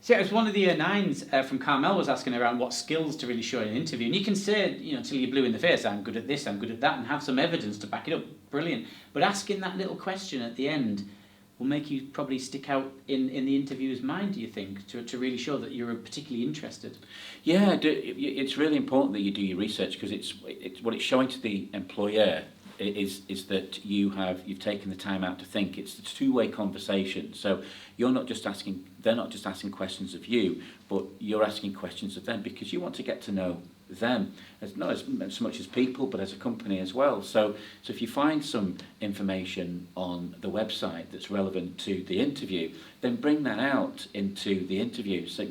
See, it was one of the year nines from Carmel was asking around what skills to really show in an interview. And you can say, till you're blue in the face, I'm good at this, I'm good at that, and have some evidence to back it up. Brilliant. But asking that little question at the end will make you probably stick out in the interviewer's mind, do you think, to really show that you're particularly interested? Yeah, it's really important that you do your research, because it's what it's showing to the employer is that you've taken the time out to think. It's a two-way conversation. So they're not just asking questions of you, but you're asking questions of them, because you want to get to know them, not as much as people, but as a company as well. So if you find some information on the website that's relevant to the interview, then bring that out into the interview. So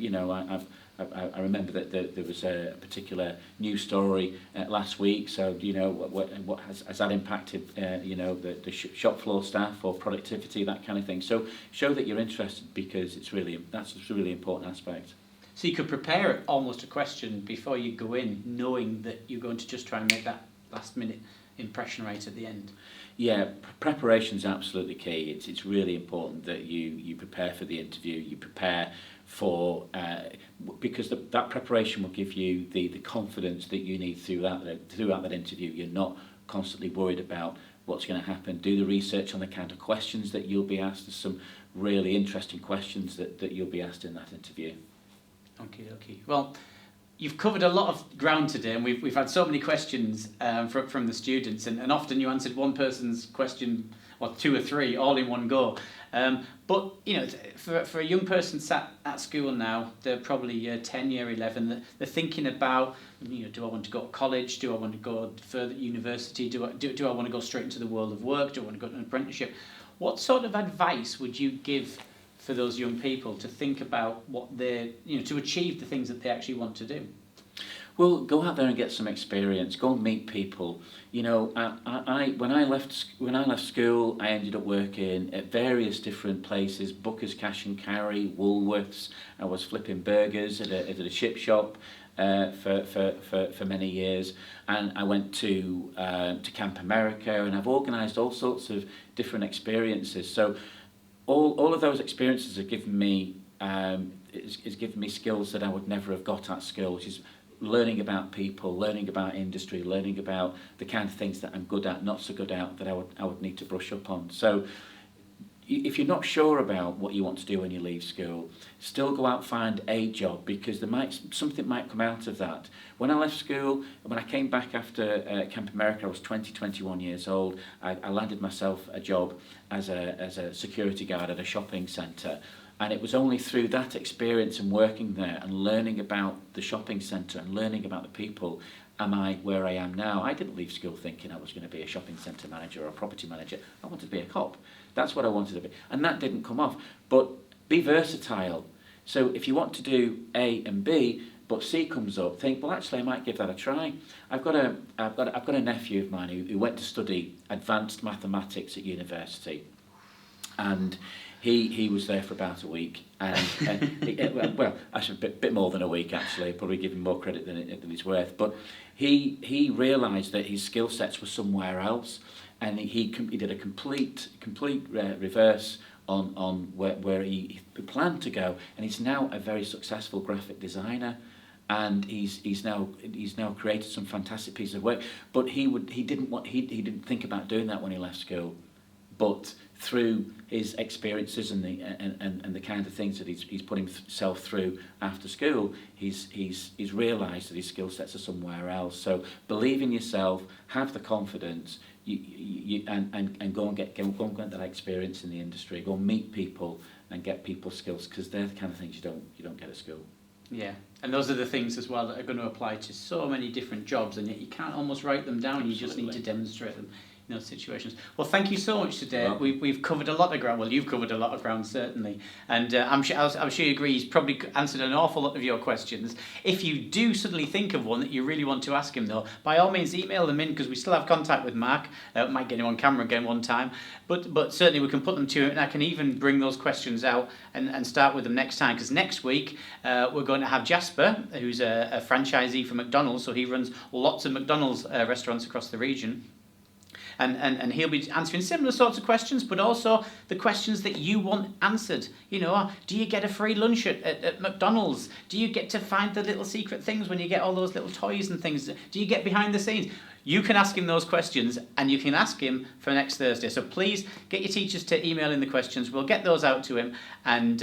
I remember that there was a particular news story last week. So what has that impacted the shop floor staff or productivity, that kind of thing. So show that you're interested, because that's a really important aspect. So you could prepare almost a question before you go in, knowing that you're going to just try and make that last minute impression right at the end. Yeah, preparation is absolutely key. It's really important that you prepare for the interview. You prepare for because that preparation will give you the confidence that you need throughout that interview. You're not constantly worried about what's going to happen. Do the research on the kind of questions that you'll be asked. There's some really interesting questions that you'll be asked in that interview. Okay. Well, you've covered a lot of ground today, and we've had so many questions from the students, and often you answered one person's question, or two or three, all in one go. But for a young person sat at school now, they're probably year 10, year 11. They're thinking about, do I want to go to college? Do I want to go further university? Do I want to go straight into the world of work? Do I want to go to an apprenticeship? What sort of advice would you give for those young people to think about what to achieve the things that they actually want to do? Well, go out there and get some experience. Go and meet people. When I left school, I ended up working at various different places: Booker's Cash and Carry, Woolworths. I was flipping burgers at a chip shop for many years, and I went to Camp America, and I've organised all sorts of different experiences. So all of those experiences have given me is given me skills that I would never have got at school, which is learning about people, learning about industry, learning about the kind of things that I'm good at, not so good at, that I would need to brush up on. So if you're not sure about what you want to do when you leave school, still go out and find a job, because something might come out of that. When I left school, when I came back after Camp America, I was 21 years old. I landed myself a job as a security guard at a shopping centre. And it was only through that experience and working there and learning about the shopping centre and learning about the people am I where I am now. I didn't leave school thinking I was going to be a shopping centre manager or a property manager. I wanted to be a cop. That's what I wanted to be. And that didn't come off. But be versatile. So if you want to do A and B, but C comes up, think, well, actually, I might give that a try. I've got a nephew of mine who went to study advanced mathematics at university. And he was there for about a week, and well, actually a bit more than a week, actually. Probably give him more credit than he's worth. But he realised that his skill sets were somewhere else, and he did a complete reverse on where he planned to go, and he's now a very successful graphic designer. And he's now created some fantastic pieces of work. But he didn't think about doing that when he left school. But through his experiences and the kind of things that he's put himself through after school, he's realised that his skill sets are somewhere else. So believe in yourself, have the confidence, and go and get that experience in the industry. Go and meet people and get people's skills, because they're the kind of things you don't get at school. Yeah, and those are the things as well that are going to apply to so many different jobs, and yet you can't almost write them down. Absolutely. You just need to demonstrate them in those situations. Well, thank you so much today. Well, We've covered a lot of ground. Well, you've covered a lot of ground, certainly. And I'm sure you agree, he's probably answered an awful lot of your questions. If you do suddenly think of one that you really want to ask him, though, by all means, email them in, because we still have contact with Mark. Might get him on camera again one time. But certainly we can put them to him, and I can even bring those questions out and start with them next time, because next week we're going to have Jasper, who's a franchisee for McDonald's, so he runs lots of McDonald's restaurants across the region. And he'll be answering similar sorts of questions, but also the questions that you want answered. You know, do you get a free lunch at McDonald's? Do you get to find the little secret things when you get all those little toys and things? Do you get behind the scenes? You can ask him those questions, and you can ask him for next Thursday. So please get your teachers to email in the questions. We'll get those out to him, and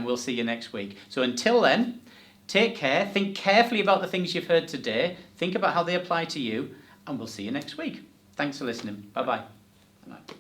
we'll see you next week. So until then, take care. Think carefully about the things you've heard today. Think about how they apply to you, and we'll see you next week. Thanks for listening. Bye-bye. Bye-bye.